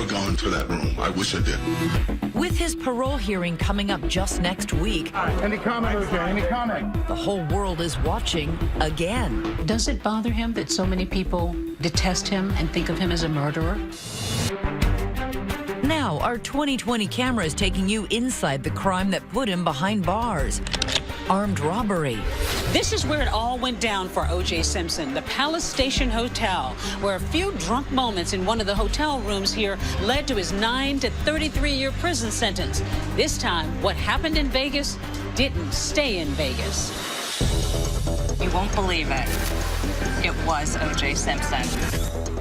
gone to that room. I wish I did. With his parole hearing coming up just next week, Any comment, OJ? Any comment? the whole world is watching again. Does it bother him that so many people detest him and think of him as a murderer? Now, our 2020 camera is taking you inside the crime that put him behind bars. Armed robbery. This is where it all went down for O.J. Simpson, the Palace Station Hotel, where a few drunk moments in one of the hotel rooms here led to his 9 to 33-year prison sentence. This time, what happened in Vegas didn't stay in Vegas. You won't believe it. It was O.J. Simpson.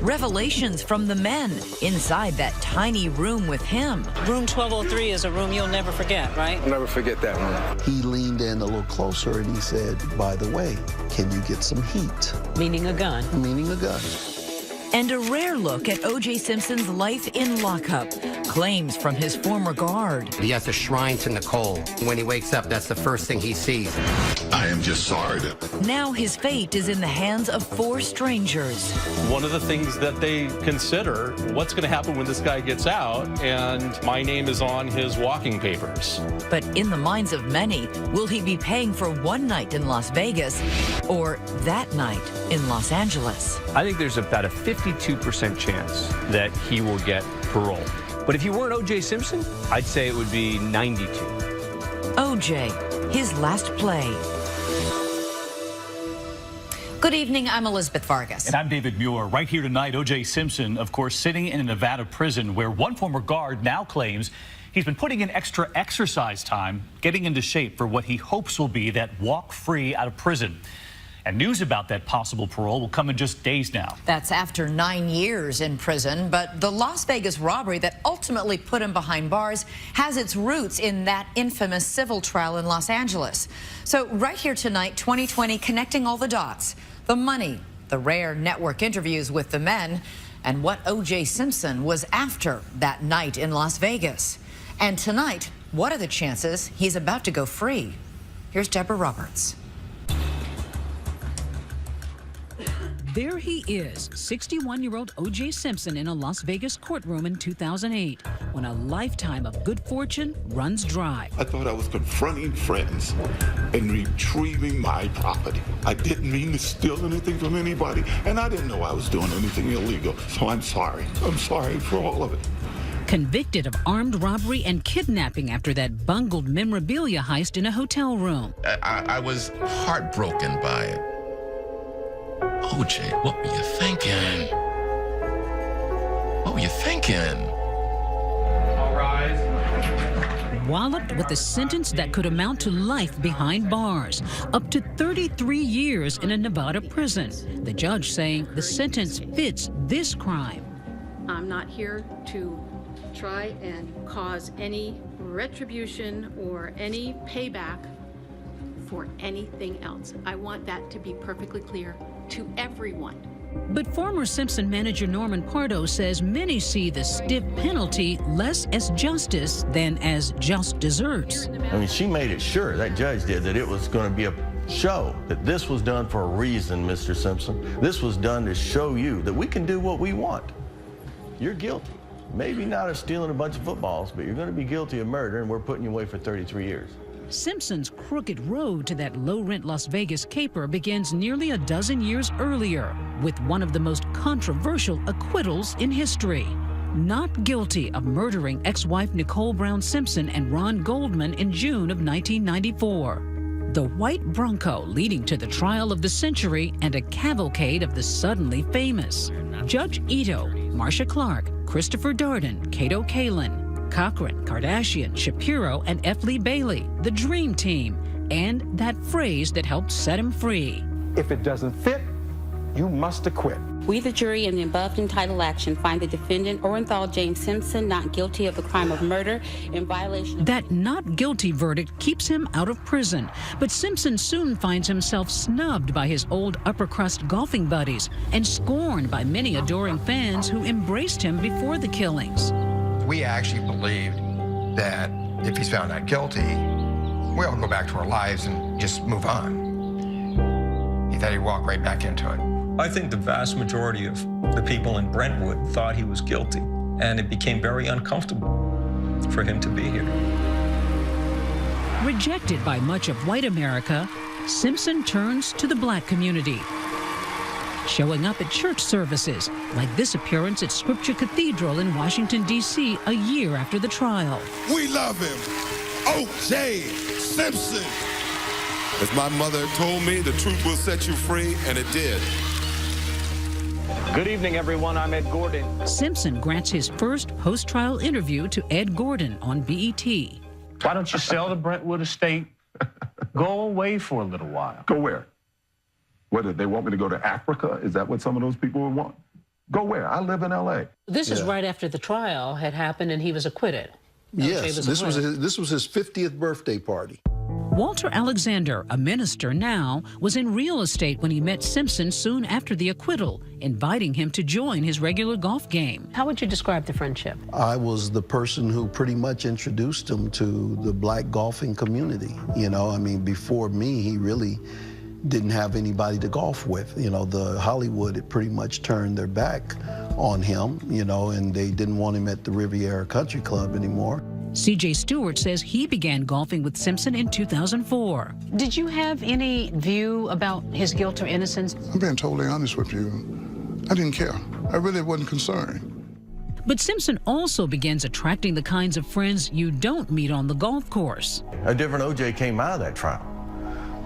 Revelations from the men inside that tiny room with him. Room 1203 is a room you'll never forget, right? I'll never forget that room. He leaned in a little closer and he said, by the way, can you get some heat? Meaning a gun. Meaning a gun. And a rare look at O.J. Simpson's life in lockup. Claims from his former guard. He has a shrine to Nicole. When he wakes up, that's the first thing he sees. I am just sorry that... Now his fate is in the hands of 4 strangers. One of the things that they consider, what's going to happen when this guy gets out, and my name is on his walking papers. But in the minds of many, will he be paying for one night in Las Vegas or that night in Los Angeles? I think there's about a 52% chance that he will get parole. But if you weren't O.J. Simpson, I'd say it would be 92. O.J., his last play. Good evening, I'm Elizabeth Vargas. And I'm David Muir. Right here tonight, O.J. Simpson, of course, sitting in a Nevada prison where one former guard now claims he's been putting in extra exercise time, getting into shape for what he hopes will be that walk free out of prison. And news about that possible parole will come in just days now. That's after 9 years in prison, but the Las Vegas robbery that ultimately put him behind bars has its roots in that infamous civil trial in Los Angeles. So right here tonight, 2020, connecting all the dots, the money, the rare network interviews with the men, and what O.J. Simpson was after that night in Las Vegas. And tonight, what are the chances he's about to go free? Here's Deborah Roberts. There he is, 61-year-old O.J. Simpson in a Las Vegas courtroom in 2008, when a lifetime of good fortune runs dry. I thought I was confronting friends and retrieving my property. I didn't mean to steal anything from anybody, and I didn't know I was doing anything illegal, so I'm sorry. I'm sorry for all of it. Convicted of armed robbery and kidnapping after that bungled memorabilia heist in a hotel room. I was heartbroken by it. OJ, what were you thinking? What were you thinking? All rise. Walloped with a sentence that could amount to life behind bars, up to 33 years in a Nevada prison. The judge saying the sentence fits this crime. I'm not here to try and cause any retribution or any payback for anything else. I want that to be perfectly clear to everyone. But former Simpson manager Norman Pardo says many see the stiff penalty less as justice than as just desserts. I mean, she made it sure, that judge did, that it was going to be a show, that this was done for a reason, Mr. Simpson. This was done to show you that we can do what we want. You're guilty. Maybe not of stealing a bunch of footballs, but you're going to be guilty of murder, and we're putting you away for 33 years. Simpson's crooked road to that low-rent Las Vegas caper begins nearly a dozen years earlier with one of the most controversial acquittals in history. Not guilty of murdering ex-wife Nicole Brown Simpson and Ron Goldman in June of 1994. The white Bronco leading to the trial of the century and a cavalcade of the suddenly famous. Judge Ito, Marcia Clark, Christopher Darden, Kato Kalin, Cochran, Kardashian, Shapiro, and F. Lee Bailey, the Dream Team, and that phrase that helped set him free. If it doesn't fit, you must acquit. We, the jury, in the above entitled action, find the defendant, Orenthal James Simpson, not guilty of the crime of murder in violation of... That not guilty verdict keeps him out of prison, but Simpson soon finds himself snubbed by his old upper-crust golfing buddies and scorned by many adoring fans who embraced him before the killings. We actually believed that if he's found not guilty, we all go back to our lives and just move on. He thought he'd walk right back into it. I think the vast majority of the people in Brentwood thought he was guilty. and it became very uncomfortable for him to be here. Rejected by much of white America, Simpson turns to the black community, showing up at church services, like this appearance at Scripture Cathedral in Washington, D.C. a year after the trial. We love him, O.J. Simpson. As my mother told me, the truth will set you free, and it did. Good evening, everyone. I'm Ed Gordon. Simpson grants his first post-trial interview to Ed Gordon on BET. Why don't you sell the Brentwood estate? Go away for a little while. Go where? Whether they want me to go to Africa? Is that what some of those people would want? Go where? I live in L.A. This is right after the trial had happened and he was acquitted. Yes, this was his 50th birthday party. Walter Alexander, a minister now, was in real estate when he met Simpson soon after the acquittal, inviting him to join his regular golf game. How would you describe the friendship? I was the person who pretty much introduced him to the black golfing community. You know, I mean, before me, he really didn't have anybody to golf with. You know, the Hollywood had pretty much turned their back on him, you know, and they didn't want him at the Riviera Country Club anymore. C.J. Stewart says he began golfing with Simpson in 2004. Did you have any view about his guilt or innocence? I'm being totally honest with you. I didn't care. I really wasn't concerned. But Simpson also begins attracting the kinds of friends you don't meet on the golf course. A different O.J. came out of that trial.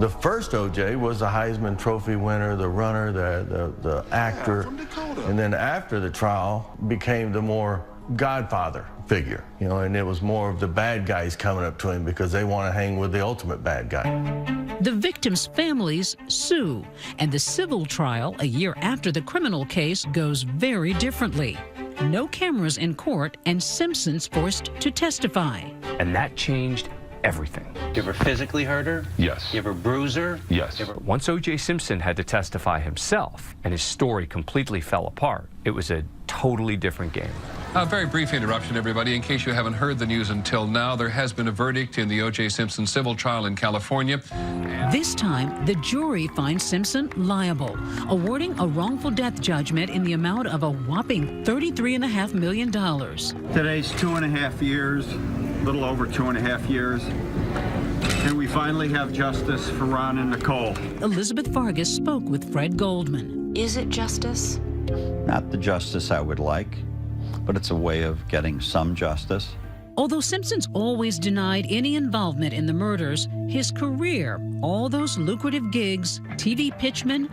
The first O.J. was the Heisman Trophy winner, the runner, the actor, and then after the trial became the more godfather figure, you know, and it was more of the bad guys coming up to him because they want to hang with the ultimate bad guy. The victims' families sue, and the civil trial a year after the criminal case goes very differently. No cameras in court, and Simpson's forced to testify. And that changed everything. You ever physically hurt her? Yes. You ever bruise her? Yes. Once O.J. Simpson had to testify himself and his story completely fell apart, it was a totally different game. A very brief interruption, everybody. In case you haven't heard the news until now, there has been a verdict in the O.J. Simpson civil trial in California. This time, the jury finds Simpson liable, awarding a wrongful death judgment in the amount of a whopping $33.5 million. Today's 2.5 years, a little over 2.5 years. And we finally have justice for Ron and Nicole. Elizabeth Vargas spoke with Fred Goldman. Is it justice? Not the justice I would like, but it's a way of getting some justice. Although Simpson's always denied any involvement in the murders, his career, all those lucrative gigs, TV pitchman,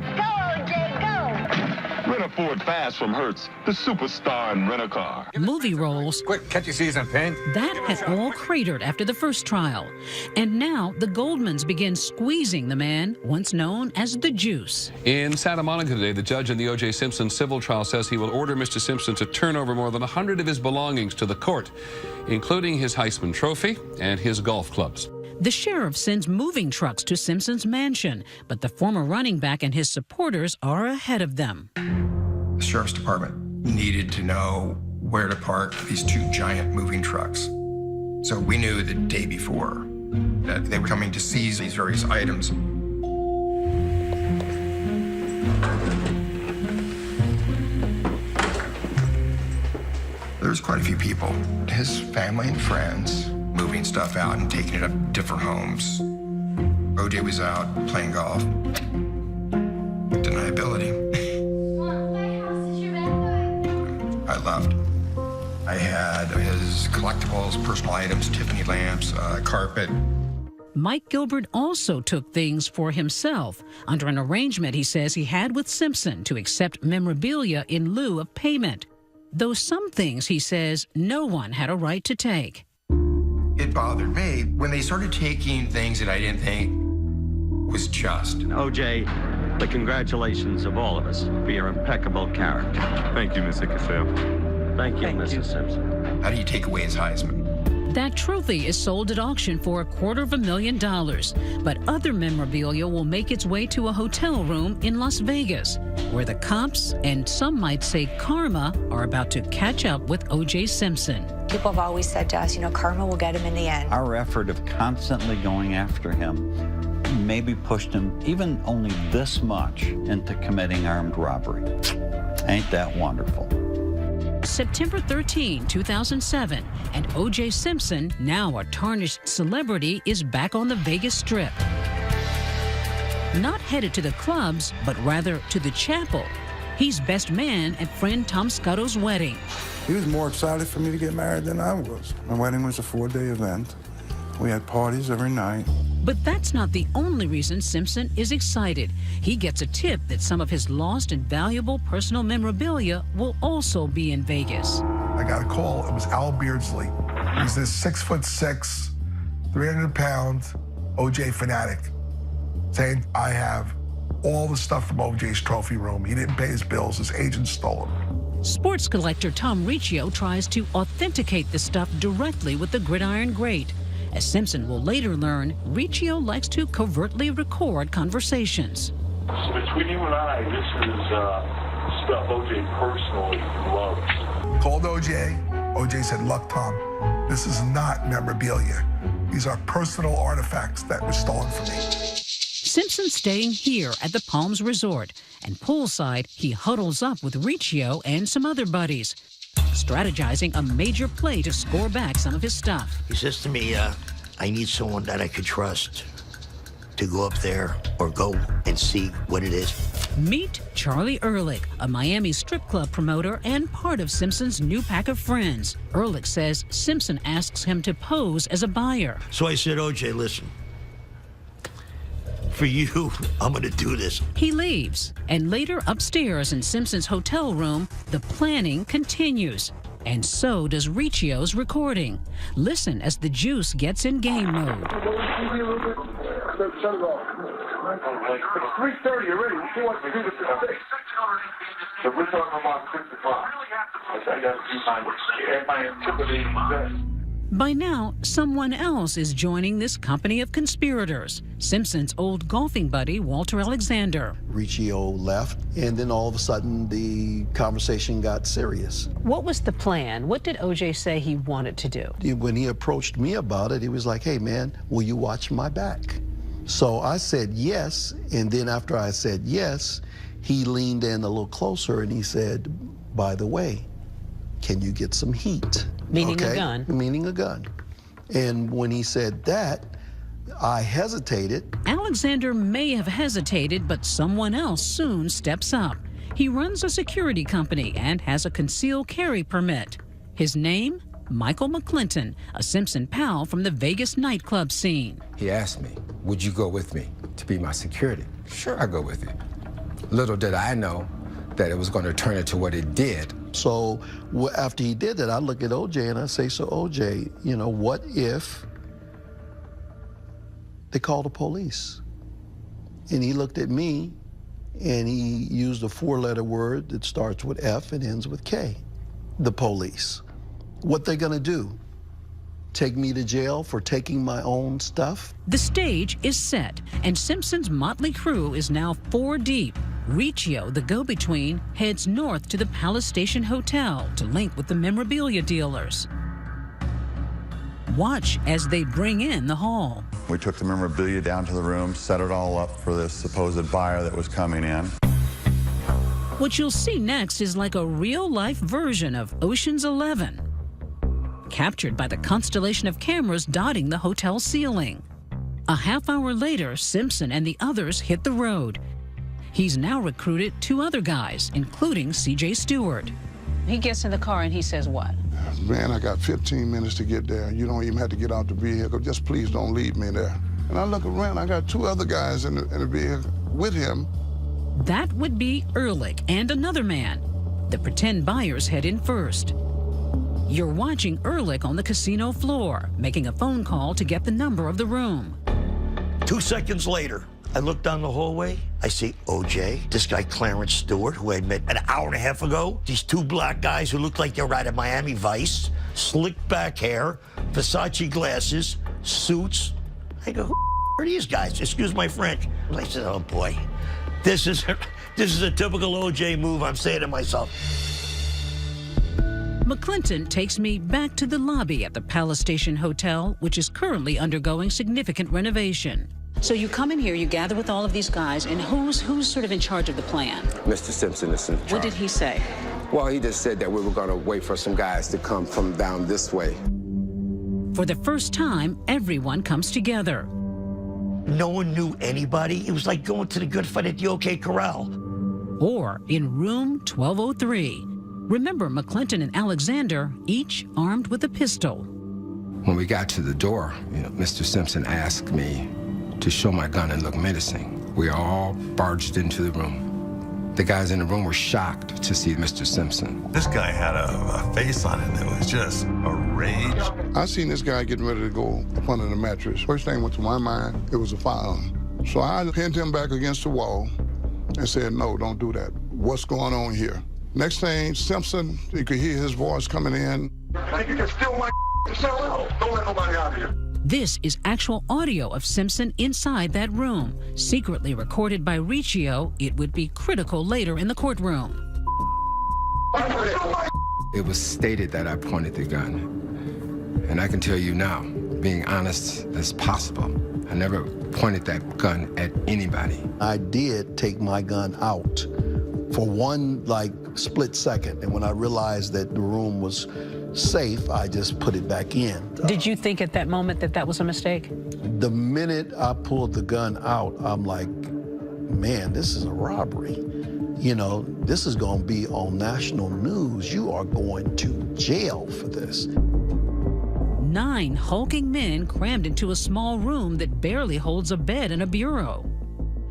Rent a Ford fast from Hertz, the superstar in rent-a-car. movie roles, Quick, catch your season, Payne. that had all cratered after the first trial. And now the Goldmans begin squeezing the man once known as the Juice. In Santa Monica today, the judge in the O.J. Simpson civil trial says he will order Mr. Simpson to turn over more than 100 of his belongings to the court, including his Heisman Trophy and his golf clubs. The sheriff sends moving trucks to Simpson's mansion, but the former running back and his supporters are ahead of them. The sheriff's department needed to know where to park these two giant moving trucks. So we knew the day before that they were coming to seize these various items. There's quite a few people, his family and friends, moving stuff out and taking it up to different homes. OJ was out playing golf. Deniability. I left. I had his collectibles, personal items, Tiffany lamps, carpet. Mike Gilbert also took things for himself under an arrangement he says he had with Simpson to accept memorabilia in lieu of payment, though some things he says no one had a right to take. It bothered me when they started taking things that I didn't think was just. OJ, the congratulations of all of us for your impeccable character. Thank you, Mr. Cassell. Thank you, Mrs. Simpson. How do you take away his Heisman? That trophy is sold at auction for $250,000, but other memorabilia will make its way to a hotel room in Las Vegas, where the cops, and some might say karma, are about to catch up with O.J. Simpson. People have always said to us, you know, karma will get him in the end. Our effort of constantly going after him maybe pushed him even only this much into committing armed robbery. Ain't that wonderful? September 13, 2007, and O.J. Simpson, now a tarnished celebrity, is back on the Vegas Strip. Not headed to the clubs, but rather to the chapel. He's best man at friend Tom Scotto's wedding. He was more excited for me to get married than I was. My wedding was a 4-day event. We had parties every night. But that's not the only reason Simpson is excited. He gets a tip that some of his lost and valuable personal memorabilia will also be in Vegas. I got a call. It was Al Beardsley. He's this 6'6", 300-pound OJ fanatic, saying, I have all the stuff from OJ's trophy room. He didn't pay his bills. His agent stole them. Sports collector Tom Riccio tries to authenticate the stuff directly with the gridiron great. As Simpson will later learn, Riccio likes to covertly record conversations. Between you and I, this is stuff OJ personally loves. Called OJ. OJ said, look, Tom, this is not memorabilia. These are personal artifacts that were stolen from me. Simpson's staying here at the Palms Resort, and poolside, he huddles up with Riccio and some other buddies, strategizing a major play to score back some of his stuff. He says to me, I need someone that I could trust to go up there or go and see what it is. Meet Charlie Ehrlich, a Miami strip club promoter and part of Simpson's new pack of friends. Ehrlich says Simpson asks him to pose as a buyer. So I said, OJ, listen, for you, I'm gonna do this. He leaves, and later upstairs in Simpson's hotel room, the planning continues. And so does Riccio's recording. Listen as the juice gets in game mode. Shut it off. It's 3:30 already. She wants to do this at 6. So we're talking about 6 o'clock. I got to do my intimidating best. By now, someone else is joining this company of conspirators. Simpson's old golfing buddy, Walter Alexander. Riccio left, and then all of a sudden the conversation got serious. What was the plan? What did O.J. say he wanted to do? When he approached me about it, he was like, hey man, will you watch my back? So I said yes, and then after I said yes, he leaned in a little closer and he said, by the way, can you get some heat? Meaning a gun. Meaning a gun. And when he said that, I hesitated. Alexander may have hesitated, but someone else soon steps up. He runs a security company and has a concealed carry permit. His name? Michael McClinton, a Simpson pal from the Vegas nightclub scene. He asked me, would you go with me to be my security? Sure, I'll go with you. Little did I know that it was going to turn into what it did. So after he did that, I look at OJ and I say, so OJ, you know, what if they called the police? And he looked at me and he used a 4-letter word that starts with F and ends with K. The police. What they gonna do? Take me to jail for taking my own stuff? The stage is set, and Simpson's motley crew is now 4 deep. Riccio, the go-between, heads north to the Palace Station Hotel to link with the memorabilia dealers. Watch as they bring in the haul. We took the memorabilia down to the room, set it all up for this supposed buyer that was coming in. What you'll see next is like a real-life version of Ocean's 11, captured by the constellation of cameras dotting the hotel ceiling. A half hour later, Simpson and the others hit the road. He's now recruited 2 other guys, including C.J. Stewart. He gets in the car and he says what? Man, I got 15 minutes to get there. You don't even have to get out the vehicle. Just please don't leave me there. And I look around, I got 2 other guys in the vehicle with him. That would be Ehrlich and another man. The pretend buyers head in first. You're watching Ehrlich on the casino floor, making a phone call to get the number of the room. 2 seconds later, I look down the hallway, I see OJ, this guy Clarence Stewart, who I met an hour and a half ago, these 2 black guys who look like they're out of Miami Vice, slick back hair, Versace glasses, suits. I go, who are these guys? Excuse my French. I said, oh boy, this is a typical OJ move, I'm saying to myself. McClinton takes me back to the lobby at the Palace Station Hotel, which is currently undergoing significant renovation. So you come in here, you gather with all of these guys, and who's sort of in charge of the plan? Mr. Simpson is in charge. What did he say? Well, he just said that we were going to wait for some guys to come from down this way. For the first time, everyone comes together. No one knew anybody. It was like going to the good fight at the OK Corral. Or in room 1203. Remember, McClinton and Alexander, each armed with a pistol. When we got to the door, Mr. Simpson asked me to show my gun and look menacing. We all barged into the room. The guys in the room were shocked to see Mr. Simpson. This guy had a face on him that was just a rage. I seen this guy getting ready to go up under the mattress. First thing went to my mind, it was a firearm. So I pinned him back against the wall and said, no, don't do that. What's going on here? Next thing, Simpson, you could hear his voice coming in. Think you can steal my cell? Don't let nobody out here. This is actual audio of Simpson inside that room. Secretly recorded by Riccio, it would be critical later in the courtroom. It was stated that I pointed the gun. And I can tell you now, being honest as possible, I never pointed that gun at anybody. I did take my gun out for one, split second. And when I realized that the room was safe, I just put it back in. Did you think at that moment that that was a mistake? The minute I pulled the gun out, I'm like, man, this is a robbery. This is going to be on national news. You are going to jail for this. 9 hulking men crammed into a small room that barely holds a bed and a bureau.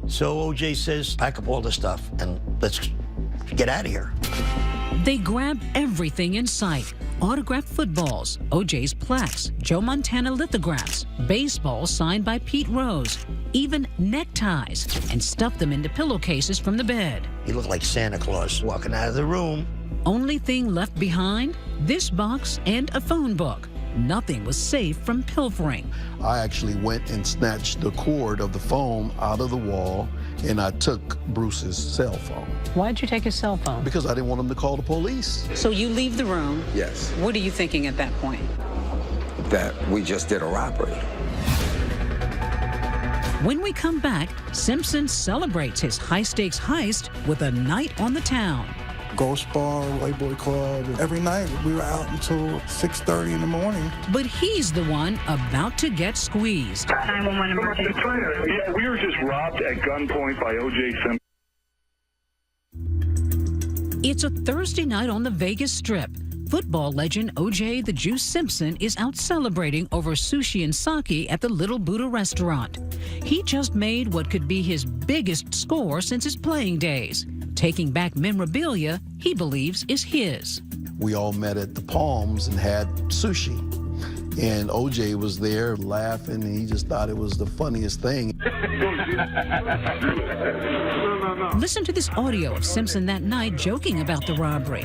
So O.J. says, pack up all the stuff and let's get out of here. They grab everything in sight. Autographed footballs, O.J.'s plaques, Joe Montana lithographs, baseballs signed by Pete Rose, even neckties, and stuff them into pillowcases from the bed. He looked like Santa Claus walking out of the room. Only thing left behind? This box and a phone book. Nothing was safe from pilfering. I actually went and snatched the cord of the phone out of the wall, and I took Bruce's cell phone. Why'd you take his cell phone? Because I didn't want him to call the police. So you leave the room. Yes. What are you thinking at that point? That we just did a robbery. When we come back, Simpson celebrates his high-stakes heist with a night on the town. Ghost Bar, Playboy Club. Every night we were out until 6:30 in the morning. But he's the one about to get squeezed. 911 emergency. Yeah, we were just robbed at gunpoint by O.J. Simpson. It's a Thursday night on the Vegas Strip. Football legend O.J. the Juice Simpson is out celebrating over sushi and sake at the Little Buddha restaurant. He just made what could be his biggest score since his playing days, taking back memorabilia he believes is his. We all met at the Palms and had sushi. And O.J. was there laughing, and he just thought it was the funniest thing. Listen to this audio of Simpson that night joking about the robbery.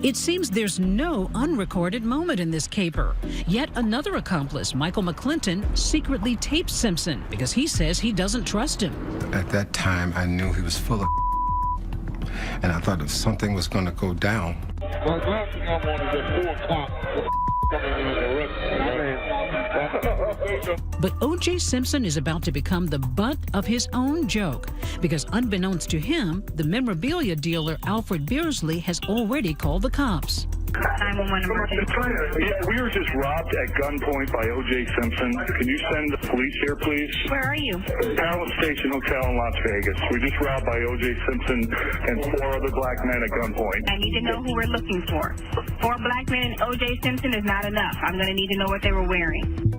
It seems there's no unrecorded moment in this caper. Yet another accomplice, Michael McClinton, secretly taped Simpson because he says he doesn't trust him. At that time, I knew he was full of and I thought if something was going to go down. But O.J. Simpson is about to become the butt of his own joke because unbeknownst to him, the memorabilia dealer Alfred Beersley has already called the cops. 911 emergency. Yeah, we were just robbed at gunpoint by O.J. Simpson. Can you send the police here, please? Where are you? Palace Station Hotel in Las Vegas. We just robbed by O.J. Simpson and 4 other black men at gunpoint. I need to know who we're looking for. 4 black men and O.J. Simpson is not enough. I'm going to need to know what they were wearing.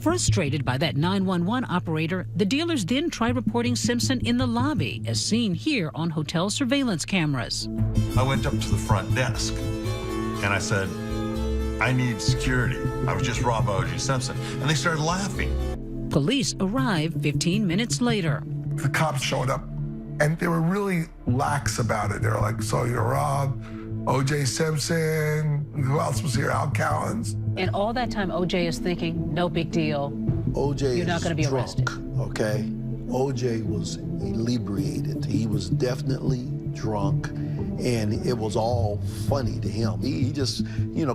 Frustrated by that 911 operator, the dealers then try reporting Simpson in the lobby, as seen here on hotel surveillance cameras. I went up to the front desk and I said, I need security. I was just robbed by O.J. Simpson. And they started laughing. Police arrive 15 minutes later. The cops showed up, and they were really lax about it. They were like, so you're robbed, O.J. Simpson, who else was here, Al Cowens? And all that time, O.J. is thinking, no big deal. O.J. You're not going to be arrested. Okay? O.J. was inebriated. He was definitely drunk, and it was all funny to him. He just,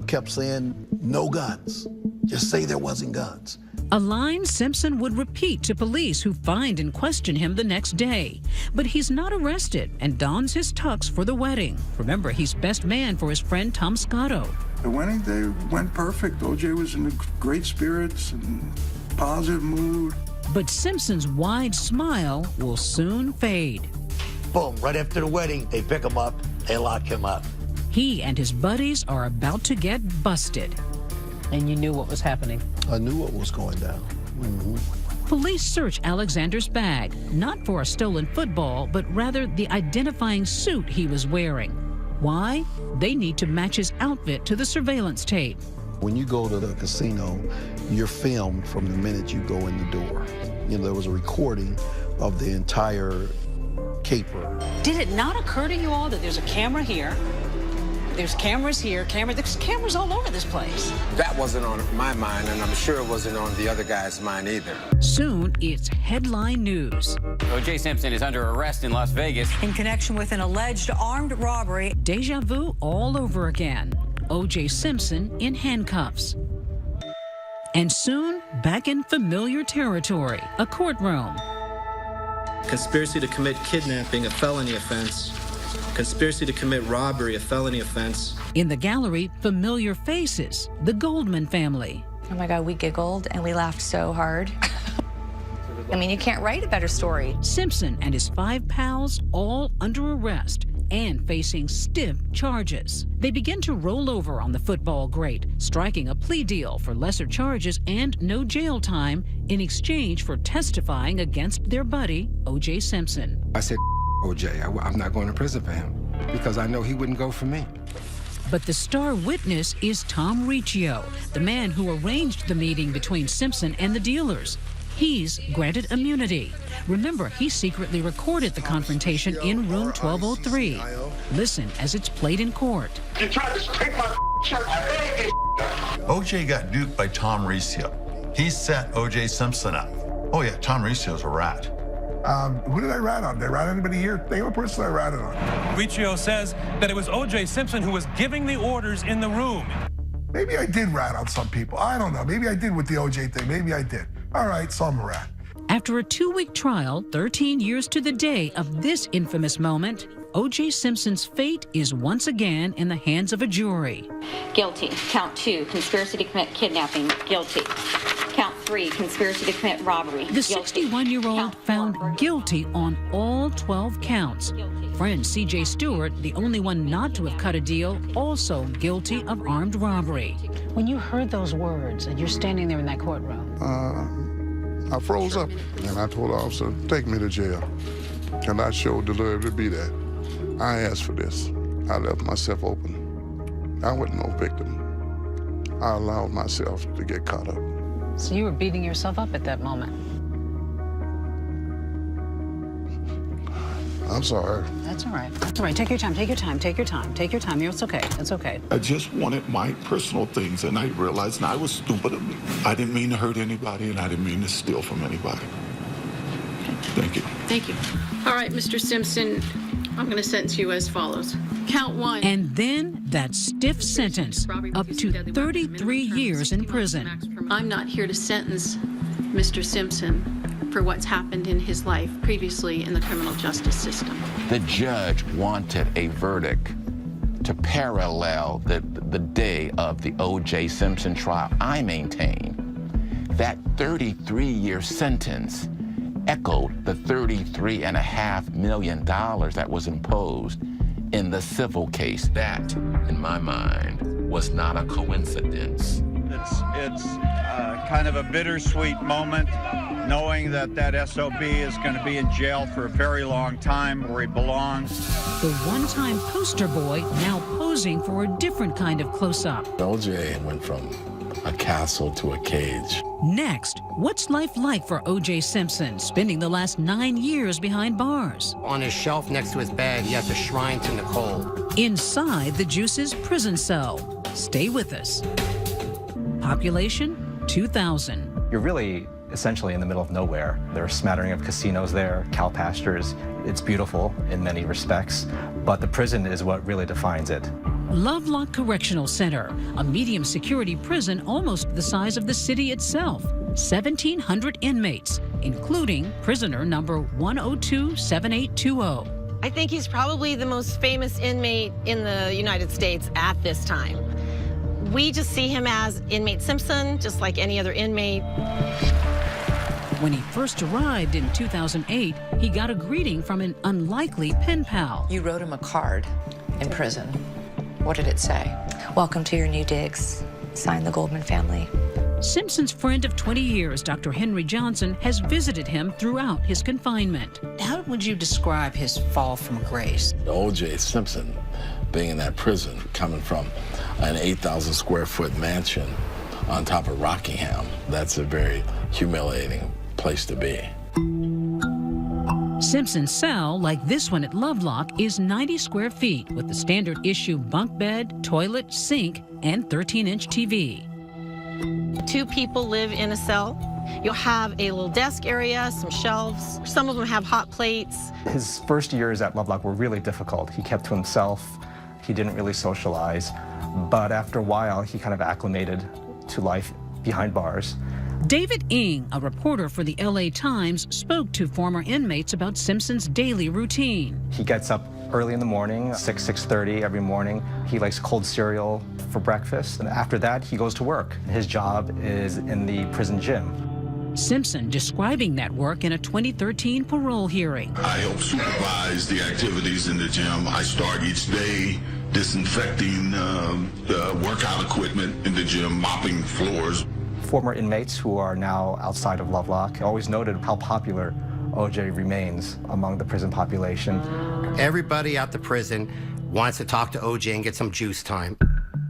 kept saying, no guns. Just say there wasn't guns. A line Simpson would repeat to police who find and question him the next day. But he's not arrested and dons his tux for the wedding. Remember, he's best man for his friend Tom Scotto. The wedding day went perfect. OJ was in great spirits and positive mood. But Simpson's wide smile will soon fade. Boom, right after the wedding, they pick him up, they lock him up. He and his buddies are about to get busted. And you knew what was happening? I knew what was going down. Police search Alexander's bag, not for a stolen football, but rather the identifying suit he was wearing. Why? They need to match his outfit to the surveillance tape. When you go to the casino, you're filmed from the minute you go in the door. You know, there was a recording of the entire caper. Did it not occur to you all that there's a camera here? There's cameras here, there's cameras all over this place. That wasn't on my mind, and I'm sure it wasn't on the other guy's mind either. Soon, it's headline news. O.J. Simpson is under arrest in Las Vegas in connection with an alleged armed robbery. Deja vu all over again. O.J. Simpson in handcuffs. And soon, back in familiar territory, a courtroom. Conspiracy to commit kidnapping, a felony offense. Conspiracy to commit robbery, a felony offense. In the gallery, familiar faces, the Goldman family. Oh my God, we giggled and we laughed so hard. I mean, you can't write a better story. Simpson and his 5 pals all under arrest and facing stiff charges. They begin to roll over on the football great, striking a plea deal for lesser charges and no jail time in exchange for testifying against their buddy, O.J. Simpson. I said, OJ, I'm not going to prison for him because I know he wouldn't go for me. But the star witness is Tom Riccio, the man who arranged the meeting between Simpson and the dealers. He's granted immunity. Remember, he secretly recorded the confrontation in room 1203. Listen as it's played in court. You tried to take my shirt. OJ got duped by Tom Riccio. He set OJ Simpson up. Oh yeah, Tom Riccio's a rat. Who did I rat on? Did I rat anybody here? Think of a person I ratted on. Riccio says that it was O.J. Simpson who was giving the orders in the room. Maybe I did rat on some people. I don't know. Maybe I did with the OJ thing. Maybe I did. All right, so I'm a rat. After a 2-week trial, 13 years to the day of this infamous moment, O.J. Simpson's fate is once again in the hands of a jury. Guilty. Count 2, conspiracy to commit kidnapping. Guilty. Count 3, conspiracy to commit robbery. The 61-year-old found guilty on all 12 counts. Friend C.J. Stewart, the only one not to have cut a deal, also guilty of armed robbery. When you heard those words and you're standing there in that courtroom, I froze up and I told the officer, take me to jail. And I showed the lawyer to be there. I asked for this. I left myself open. I wasn't no victim. I allowed myself to get caught up. so you were beating yourself up at that moment. I'm sorry. That's all right. That's all right. Take your time. Take your time. Take your time. Take your time. It's okay. It's okay. I just wanted my personal things, and I realized I was stupid of me. I didn't mean to hurt anybody, and I didn't mean to steal from anybody. Thank you. Thank you. All right, Mr. Simpson, I'm going to sentence you as follows. Count 1. And then that stiff sentence, up to 33 years in prison. I'm not here to sentence Mr. Simpson for what's happened in his life previously in the criminal justice system. The judge wanted a verdict to parallel the day of the O.J. Simpson trial. I maintain that 33-year sentence echoed the $33.5 million that was imposed in the civil case. That, in my mind, was not a coincidence. It's kind of a bittersweet moment, knowing that SOB is going to be in jail for a very long time where he belongs. The one-time poster boy now posing for a different kind of close-up. OJ went from a castle to a cage. Next, what's life like for O.J. Simpson, spending the last 9 years behind bars? On his shelf next to his bed, he has a shrine to Nicole. Inside the Juice's prison cell. Stay with us. Population, 2,000. You're really essentially in the middle of nowhere. There are a smattering of casinos there, cow pastures. It's beautiful in many respects, but the prison is what really defines it. Lovelock Correctional Center, a medium security prison almost the size of the city itself. 1,700 inmates, including prisoner number 1027820. I think he's probably the most famous inmate in the United States at this time. We just see him as inmate Simpson, just like any other inmate. When he first arrived in 2008, he got a greeting from an unlikely pen pal. You wrote him a card in prison. What did it say? Welcome to your new digs. Signed, the Goldman family. Simpson's friend of 20 years, Dr. Henry Johnson, has visited him throughout his confinement. How would you describe his fall from grace? O.J. Simpson being in that prison, coming from an 8,000 square foot mansion on top of Rockingham, that's a very humiliating place to be. Simpson's cell, like this one at Lovelock, is 90 square feet with the standard issue bunk bed, toilet, sink, and 13-inch TV. 2 people live in a cell. You'll have a little desk area, some shelves. Some of them have hot plates. His first years at Lovelock were really difficult. He kept to himself. He didn't really socialize. But after a while, he kind of acclimated to life behind bars. David Ng, a reporter for the LA Times, spoke to former inmates about Simpson's daily routine. He gets up early in the morning, 6:30 every morning. He likes cold cereal for breakfast, and after that, he goes to work. His job is in the prison gym. Simpson describing that work in a 2013 parole hearing. I help supervise the activities in the gym. I start each day disinfecting the workout equipment in the gym, mopping floors. Former inmates who are now outside of Lovelock always noted how popular O.J. remains among the prison population. Everybody at the prison wants to talk to O.J. and get some juice time.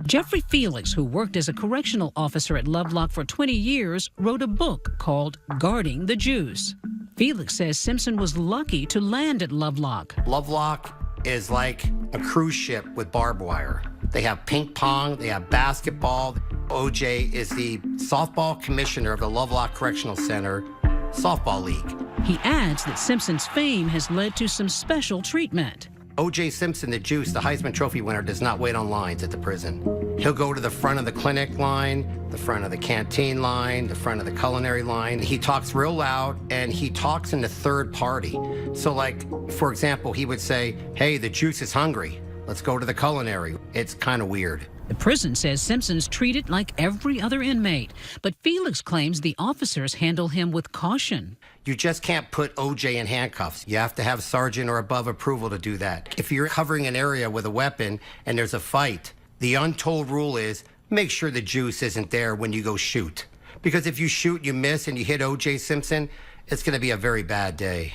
Jeffrey Felix, who worked as a correctional officer at Lovelock for 20 years, wrote a book called Guarding the Juice. Felix says Simpson was lucky to land at Lovelock. Lovelock is like a cruise ship with barbed wire. They have ping pong, they have basketball. O.J. is the softball commissioner of the Lovelock Correctional Center Softball League. He adds that Simpson's fame has led to some special treatment. O.J. Simpson, the Juice, the Heisman Trophy winner, does not wait on lines at the prison. He'll go to the front of the clinic line, the front of the canteen line, the front of the culinary line. He talks real loud, and he talks in the third party. So, like, for example, he would say, hey, the Juice is hungry. Let's go to the culinary. It's kind of weird. The prison says Simpson's treated like every other inmate, but Felix claims the officers handle him with caution. You just can't put O.J. in handcuffs. You have to have sergeant or above approval to do that. If you're covering an area with a weapon and there's a fight, the untold rule is make sure the Juice isn't there when you go shoot. Because if you shoot, you miss, and you hit O.J. Simpson, it's going to be a very bad day.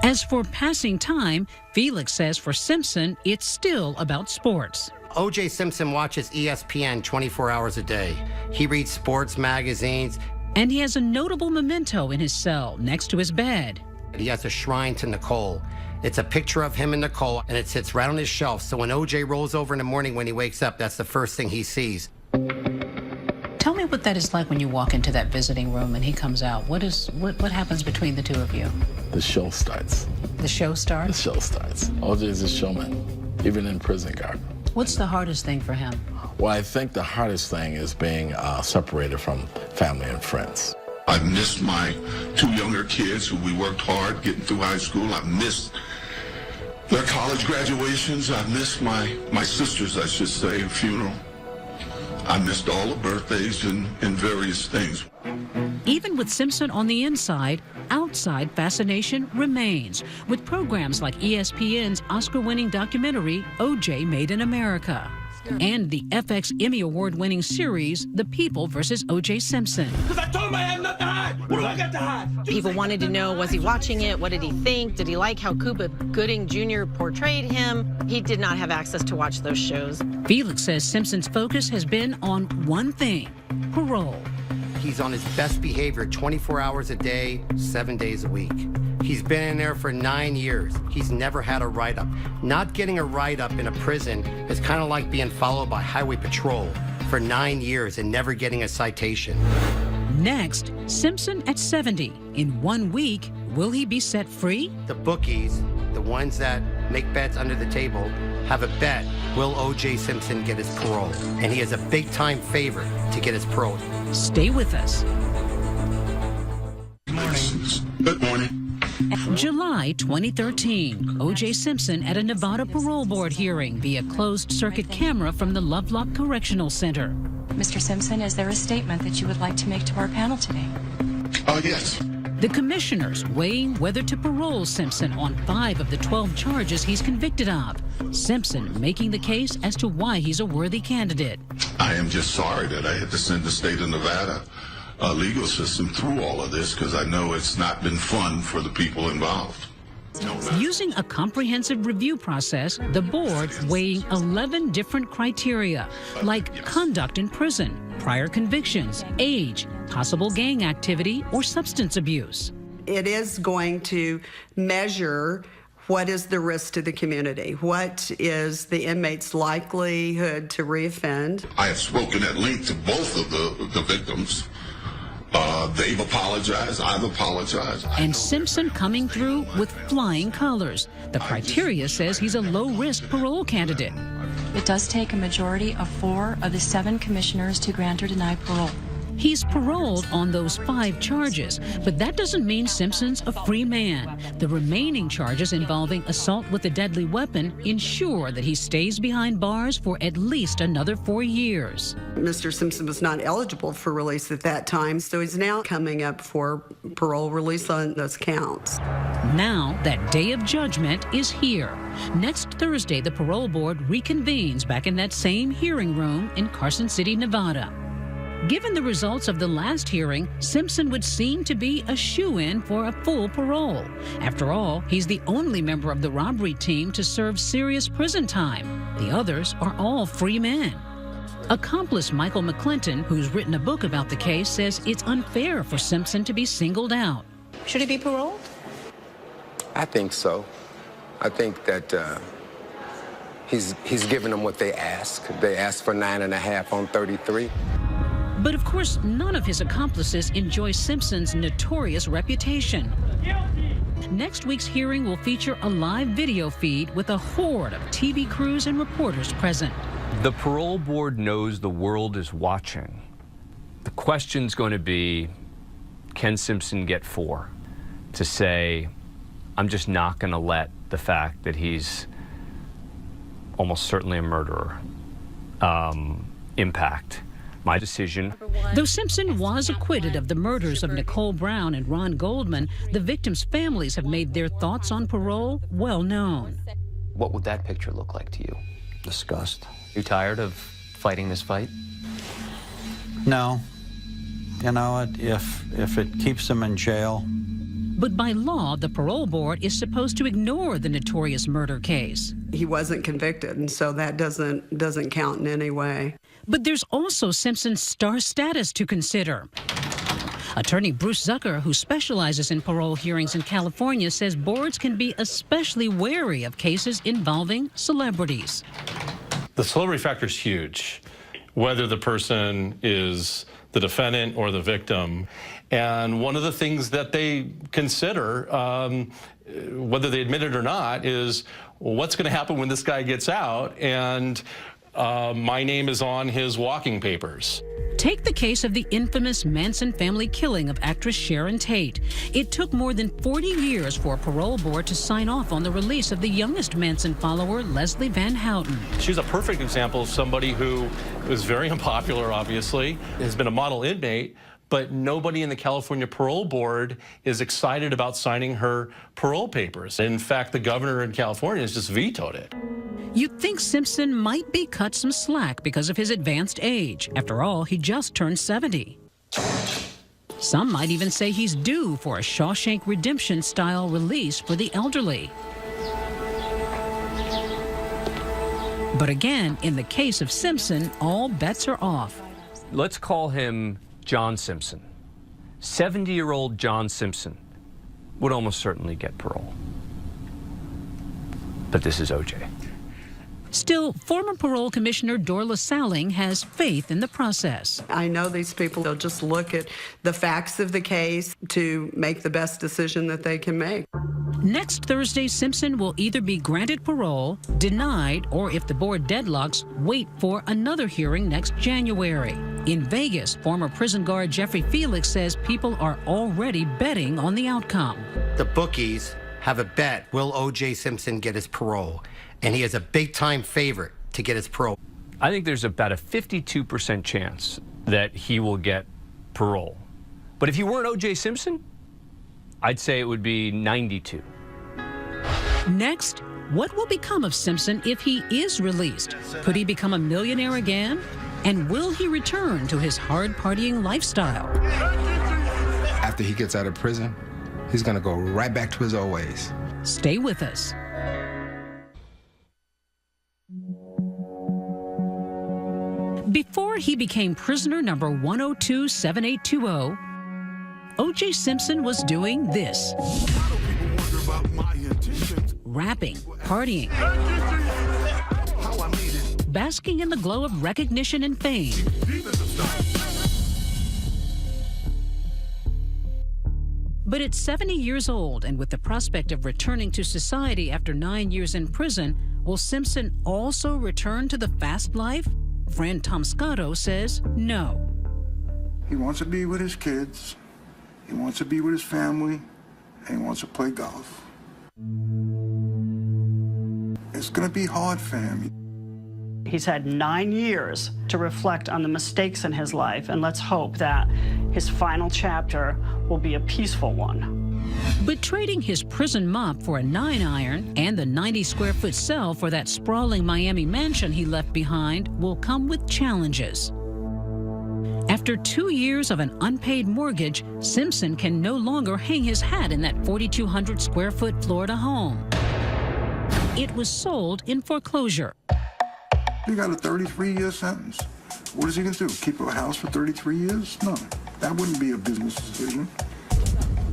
As for passing time, Felix says for Simpson, it's still about sports. O.J. Simpson watches ESPN 24 hours a day. He reads sports magazines. And he has a notable memento in his cell next to his bed. He has a shrine to Nicole. It's a picture of him and Nicole, and it sits right on his shelf. So when O.J. rolls over in the morning when he wakes up, that's the first thing he sees. Tell me what that is like when you walk into that visiting room and he comes out. What happens between the two of you? The show starts. The show starts? The show starts. O.J. is a showman, even in prison guard. What's the hardest thing for him? Well, I think the hardest thing is being separated from family and friends. I've missed my 2 younger kids who we worked hard getting through high school. I've missed their college graduations. I've missed my sister's, I should say, funeral. I missed all the birthdays and various things. Even with Simpson on the inside, outside fascination remains, with programs like ESPN's Oscar-winning documentary, O.J. Made in America, and the FX Emmy Award-winning series, The People vs. O.J. Simpson. Because I told him I had nothing to hide. What do I got to hide? People wanted to know, was he watching it? What did he think? Did he like how Cuba Gooding Jr. portrayed him? He did not have access to watch those shows. Felix says Simpson's focus has been on one thing: parole. He's on his best behavior 24 hours a day, 7 days a week. He's been in there for 9 years. He's never had a write-up. Not getting a write-up in a prison is kind of like being followed by highway patrol for 9 years and never getting a citation. Next, Simpson at 70. In 1 week, will he be set free? The bookies, the ones that make bets under the table, have a bet will O.J. Simpson get his parole? And he is a big-time favorite to get his parole. Stay with us. Good morning. Good morning. July 2013, O.J. Simpson at a Nevada parole board hearing via closed-circuit camera from the Lovelock Correctional Center. Mr. Simpson, is there a statement that you would like to make to our panel today? Yes. The commissioners weighing whether to parole Simpson on 5 of the 12 charges he's convicted of. Simpson making the case as to why he's a worthy candidate. I am just sorry that I had to send the state of Nevada legal system through all of this, because I know it's not been fun for the people involved. Using a comprehensive review process, the board weighing 11 different criteria, like conduct in prison, prior convictions, age, possible gang activity, or substance abuse. It is going to measure what is the risk to the community, what is the inmate's likelihood to reoffend. I have spoken at length to both of the victims. They've apologized, I've apologized. And Simpson coming through with flying colors. The criteria says he's a low-risk parole candidate. It does take a majority of 4 of the 7 commissioners to grant or deny parole. He's paroled on those 5 charges, but that doesn't mean Simpson's a free man. The remaining charges involving assault with a deadly weapon ensure that he stays behind bars for at least another 4 years. Mr. Simpson was not eligible for release at that time, so he's now coming up for parole release on those counts. Now that day of judgment is here. Next Thursday, the parole board reconvenes back in that same hearing room in Carson City, Nevada. Given the results of the last hearing, Simpson would seem to be a shoo-in for a full parole. After all, he's the only member of the robbery team to serve serious prison time. The others are all free men. Accomplice Michael McClinton, who's written a book about the case, says it's unfair for Simpson to be singled out. Should he be paroled? I think so. I think that he's given them what they ask. They asked for 9.5 on 33. But of course, none of his accomplices enjoy Simpson's notorious reputation. Next week's hearing will feature a live video feed with a horde of TV crews and reporters present. The parole board knows the world is watching. The question's going to be, can Simpson get 4? To say, I'm just not going to let the fact that he's almost certainly a murderer impact my decision. Though Simpson was acquitted of the murders of Nicole Brown and Ron Goldman, the victims' families have made their thoughts on parole well known. What would that picture look like to you? Disgust. You tired of fighting this fight? No. You know, if it keeps him in jail. But by law, the parole board is supposed to ignore the notorious murder case. He wasn't convicted, and so that doesn't count in any way. But there's also Simpson's star status to consider. Attorney Bruce Zucker, who specializes in parole hearings in California, says boards can be especially wary of cases involving celebrities. The celebrity factor is huge, whether the person is the defendant or the victim. And one of the things that they consider, whether they admit it or not, is what's going to happen when this guy gets out and my name is on his walking papers. Take the case of the infamous Manson family killing of actress Sharon Tate. It took more than 40 years for a parole board to sign off on the release of the youngest Manson follower, Leslie Van Houten. She's a perfect example of somebody who was very unpopular, obviously, has been a model inmate, but nobody in the California Parole Board is excited about signing her parole papers. In fact, the governor in California has just vetoed it. You'd think Simpson might be cut some slack because of his advanced age. After all, he just turned 70. Some might even say he's due for a Shawshank Redemption-style release for the elderly. But again, in the case of Simpson, all bets are off. Let's call him John Simpson. 70-year-old John Simpson would almost certainly get parole. But this is O.J. Still, former parole commissioner Dorla Salling has faith in the process. I know these people, they'll just look at the facts of the case to make the best decision that they can make. Next Thursday, Simpson will either be granted parole, denied, or if the board deadlocks, wait for another hearing next January. In Vegas, former prison guard Jeffrey Felix says people are already betting on the outcome. The bookies have a bet, will O.J. Simpson get his parole? And he is a big-time favorite to get his parole. I think there's about a 52% chance that he will get parole. But if he weren't O.J. Simpson, I'd say it would be 92. Next, what will become of Simpson if he is released? Could he become a millionaire again? And will he return to his hard partying lifestyle? After he gets out of prison, he's going to go right back to his old ways. Stay with us. Before he became prisoner number 1027820, O.J. Simpson was doing this. Rapping, partying, basking in the glow of recognition and fame. But at 70 years old and with the prospect of returning to society after 9 years in prison, will Simpson also return to the fast life? Friend Tom Scotto says no. He wants to be with his kids, he wants to be with his family, and he wants to play golf. It's going to be hard for him. He's had 9 years to reflect on the mistakes in his life, and let's hope that his final chapter will be a peaceful one. But trading his prison mop for a 9-iron and the 90-square-foot cell for that sprawling Miami mansion he left behind will come with challenges. After 2 years of an unpaid mortgage, Simpson can no longer hang his hat in that 4,200-square-foot Florida home. It was sold in foreclosure. He got a 33-year sentence. What is he going to do? Keep a house for 33 years? No, that wouldn't be a business decision.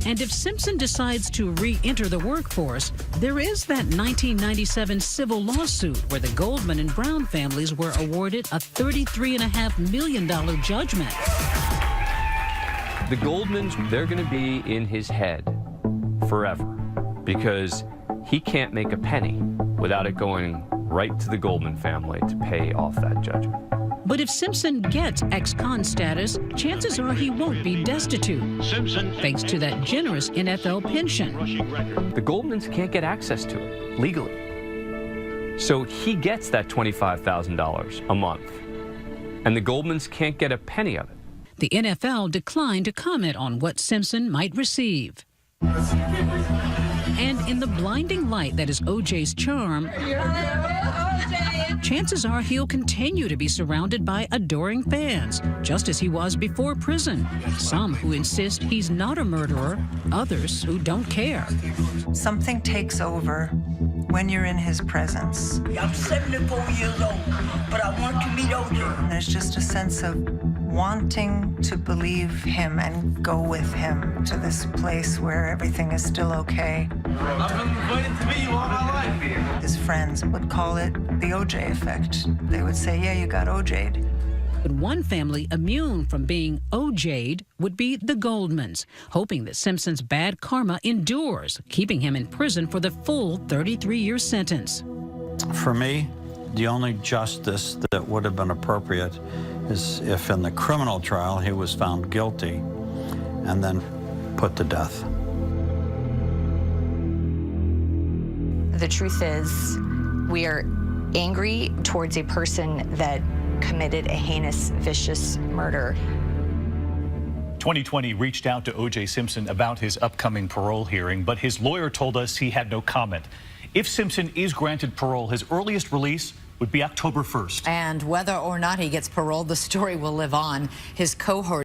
And if Simpson decides to re-enter the workforce, there is that 1997 civil lawsuit where the Goldman and Brown families were awarded a $33.5 million judgment. The Goldmans, they're going to be in his head forever because he can't make a penny without it going right to the Goldman family to pay off that judgment. But if Simpson gets ex-con status, chances are he won't be destitute, thanks to that generous NFL pension. The Goldmans can't get access to it legally. So he gets that $25,000 a month, and the Goldmans can't get a penny of it. The NFL declined to comment on what Simpson might receive. And in the blinding light that is O.J.'s charm, chances are he'll continue to be surrounded by adoring fans, just as he was before prison. Some who insist he's not a murderer, others who don't care. Something takes over when you're in his presence. I'm 74 years old, but I want to meet O.J. There's just a sense of wanting to believe him and go with him to this place where everything is still okay. I've been waiting to meet you all my life. His friends would call it the O.J. effect. They would say, yeah, you got O.J.'d. But one family immune from being O.J.'d would be the Goldmans, hoping that Simpson's bad karma endures, keeping him in prison for the full 33-year sentence. For me, the only justice that would have been appropriate is if in the criminal trial he was found guilty and then put to death. The truth is, we are angry towards a person that committed a heinous, vicious murder. 2020 reached out to O.J. Simpson about his upcoming parole hearing, but his lawyer told us he had no comment. If Simpson is granted parole, his earliest release would be October 1st. And whether or not he gets parole, the story will live on. His cohort